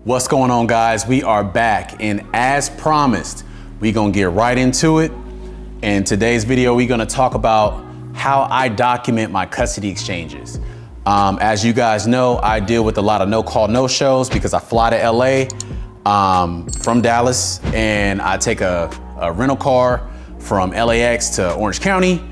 What's going on, guys? We are back, and as promised, we're gonna get right into it. In today's video, we're gonna talk about how I document my custody exchanges. As you guys know, I deal with a lot of no-call, no-shows because I fly to LA from Dallas, and I take a rental car from LAX to Orange County.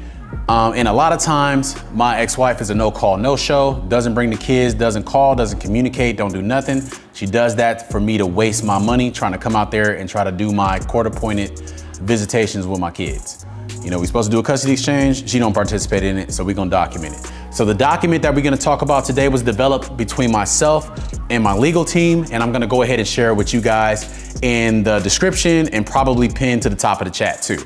And a lot of times my ex-wife is a no-call, no-show, doesn't bring the kids, doesn't call, doesn't communicate, don't do nothing. She does that for me to waste my money trying to come out there and try to do my court-appointed visitations with my kids. You know, we're supposed to do a custody exchange. She don't participate in it, so we're gonna document it. So the document that we're gonna talk about today was developed between myself and my legal team, and I'm gonna go ahead and share it with you guys in the description and probably pin to the top of the chat too,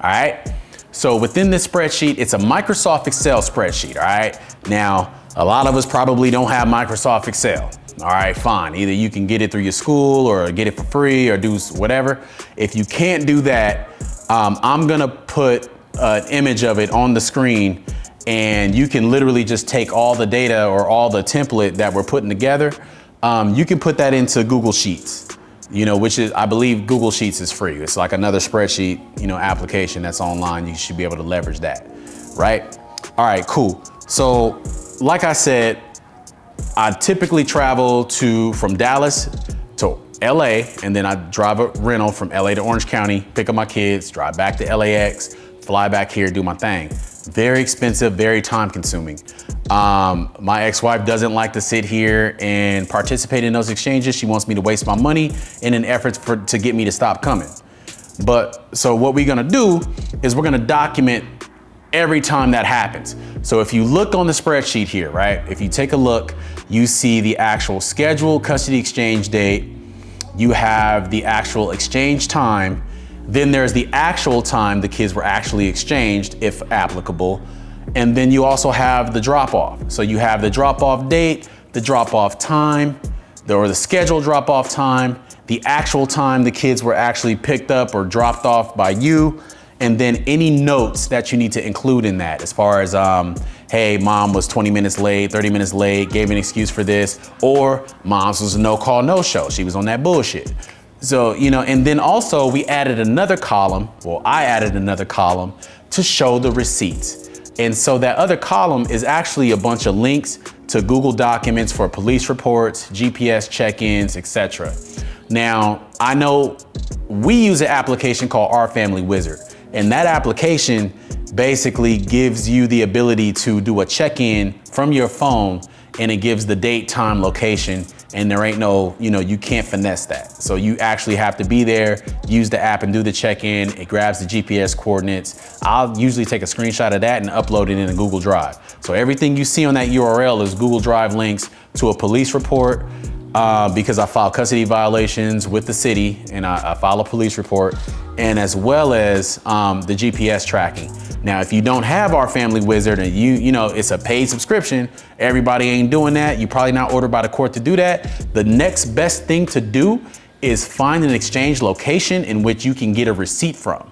all right? So within this spreadsheet, it's a Microsoft Excel spreadsheet, all right? Now, a lot of us probably don't have Microsoft Excel. All right, fine. Either you can get it through your school or get it for free or do whatever. If you can't do that, I'm gonna put an image of it on the screen, and you can literally just take all the data or all the template that we're putting together. You can put that into Google Sheets, you know, which is, I believe Google Sheets is free. It's like another spreadsheet, you know, application that's online. You should be able to leverage that, right? All right, cool. So like I said, I typically travel from Dallas to LA, and then I drive a rental from LA to Orange County, pick up my kids, drive back to LAX, fly back here, do my thing. Very expensive, very time consuming. My ex-wife doesn't like to sit here and participate in those exchanges. She wants me to waste my money in an effort to get me to stop coming. So what we're gonna do is we're gonna document every time that happens. So if you look on the spreadsheet here, right? If you take a look, you see the actual scheduled custody exchange date. You have the actual exchange time. Then there's the actual time the kids were actually exchanged, if applicable. And then you also have the drop-off. So you have the drop-off date, the drop-off time, or the scheduled drop-off time, the actual time the kids were actually picked up or dropped off by you, and then any notes that you need to include in that as far as, hey, mom was 20 minutes late, 30 minutes late, gave an excuse for this, or mom's was a no-call, no-show. She was on that bullshit. So, you know, and then also we added another column, well, I added another column to show the receipts. And so that other column is actually a bunch of links to Google documents for police reports, GPS check-ins, etc. Now, I know we use an application called Our Family Wizard, and that application basically gives you the ability to do a check-in from your phone, and it gives the date, time, location, and there ain't no, you know, you can't finesse that. So you actually have to be there, use the app and do the check-in. It grabs the GPS coordinates. I'll usually take a screenshot of that and upload it in a Google Drive. So everything you see on that URL is Google Drive links to a police report, because I file custody violations with the city, and I file a police report, and as well as the GPS tracking. Now, if you don't have Our Family Wizard and you know, it's a paid subscription, everybody ain't doing that. You're probably not ordered by the court to do that. The next best thing to do is find an exchange location in which you can get a receipt from.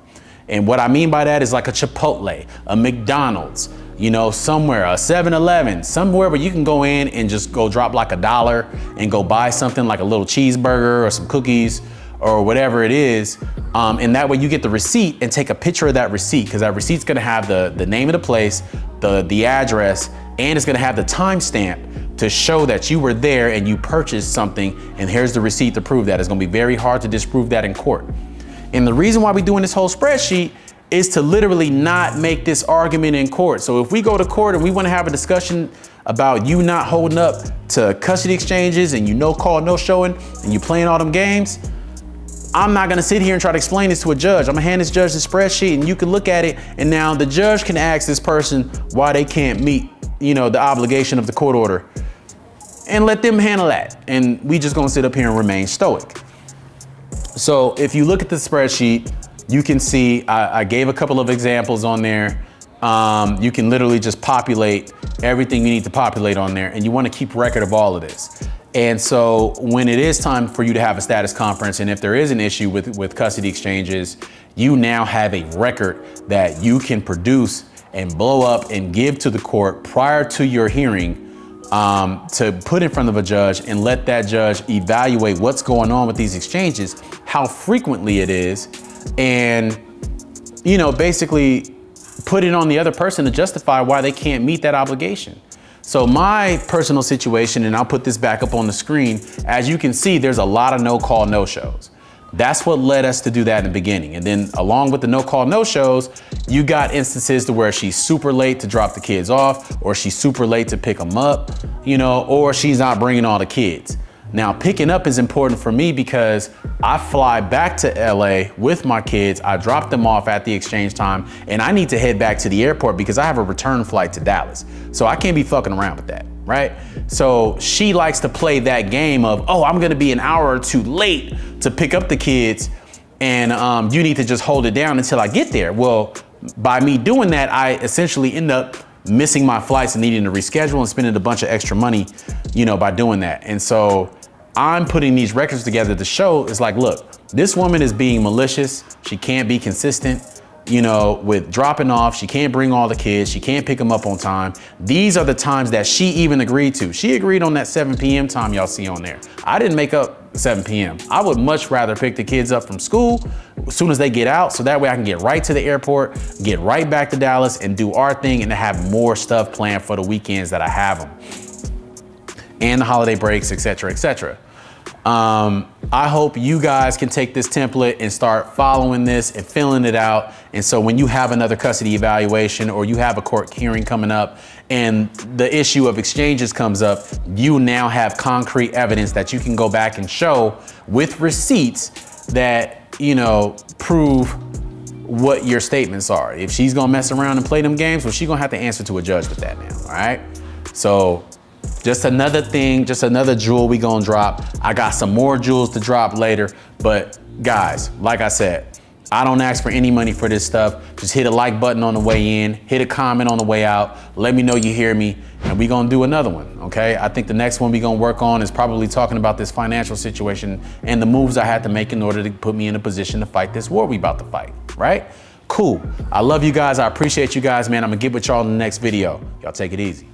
And what I mean by that is like a Chipotle, a McDonald's, you know, somewhere, a 7-Eleven, somewhere where you can go in and just go drop like $1 and go buy something like a little cheeseburger or some cookies or whatever it is. And that way you get the receipt and take a picture of that receipt, because that receipt's gonna have the name of the place, the address, and it's gonna have the timestamp to show that you were there and you purchased something, and here's the receipt to prove that. It's gonna be very hard to disprove that in court. And the reason why we're doing this whole spreadsheet is to literally not make this argument in court. So if we go to court and we wanna have a discussion about you not holding up to custody exchanges and you no call, no showing, and you playing all them games, I'm not gonna sit here and try to explain this to a judge. I'm gonna hand this judge the spreadsheet, and you can look at it, and now the judge can ask this person why they can't meet, you know, the obligation of the court order, and let them handle that. And we just gonna sit up here and remain stoic. So if you look at the spreadsheet, you can see I gave a couple of examples on there. You can literally just populate everything you need to populate on there, and you wanna keep record of all of this. And so when it is time for you to have a status conference, and if there is an issue with custody exchanges, you now have a record that you can produce and blow up and give to the court prior to your hearing to put in front of a judge and let that judge evaluate what's going on with these exchanges, how frequently it is, and, you know, basically put it on the other person to justify why they can't meet that obligation. So my personal situation, and I'll put this back up on the screen, as you can see, there's a lot of no call, no shows. That's what led us to do that in the beginning. And then along with the no call, no shows, you got instances to where she's super late to drop the kids off, or she's super late to pick them up, you know, or she's not bringing all the kids. Now, picking up is important for me because I fly back to LA with my kids. I drop them off at the exchange time, and I need to head back to the airport because I have a return flight to Dallas. So I can't be fucking around with that, right? So she likes to play that game of, oh, I'm gonna be an hour or two late to pick up the kids, and you need to just hold it down until I get there. Well, by me doing that, I essentially end up missing my flights and needing to reschedule and spending a bunch of extra money, you know, by doing that. And so I'm putting these records together to show, it's like, look, this woman is being malicious. She can't be consistent, you know, with dropping off. She can't bring all the kids. She can't pick them up on time. These are the times that she even agreed to. She agreed on that 7 p.m. time y'all see on there. I didn't make up 7 p.m. I would much rather pick the kids up from school as soon as they get out, so that way I can get right to the airport, get right back to Dallas and do our thing and have more stuff planned for the weekends that I have them and the holiday breaks, et cetera, et cetera. I hope you guys can take this template and start following this and filling it out. And so when you have another custody evaluation or you have a court hearing coming up and the issue of exchanges comes up, you now have concrete evidence that you can go back and show with receipts that, you know, prove what your statements are. If she's gonna mess around and play them games, well, she's gonna have to answer to a judge with that now, all right? So just another thing, just another jewel we gonna drop. I got some more jewels to drop later, but guys, like I said, I don't ask for any money for this stuff. Just hit a like button on the way in, hit a comment on the way out. Let me know you hear me, and we gonna do another one, okay? I think the next one we gonna work on is probably talking about this financial situation and the moves I had to make in order to put me in a position to fight this war we about to fight, right? Cool. I love you guys. I appreciate you guys, man. I'm gonna get with y'all in the next video. Y'all take it easy.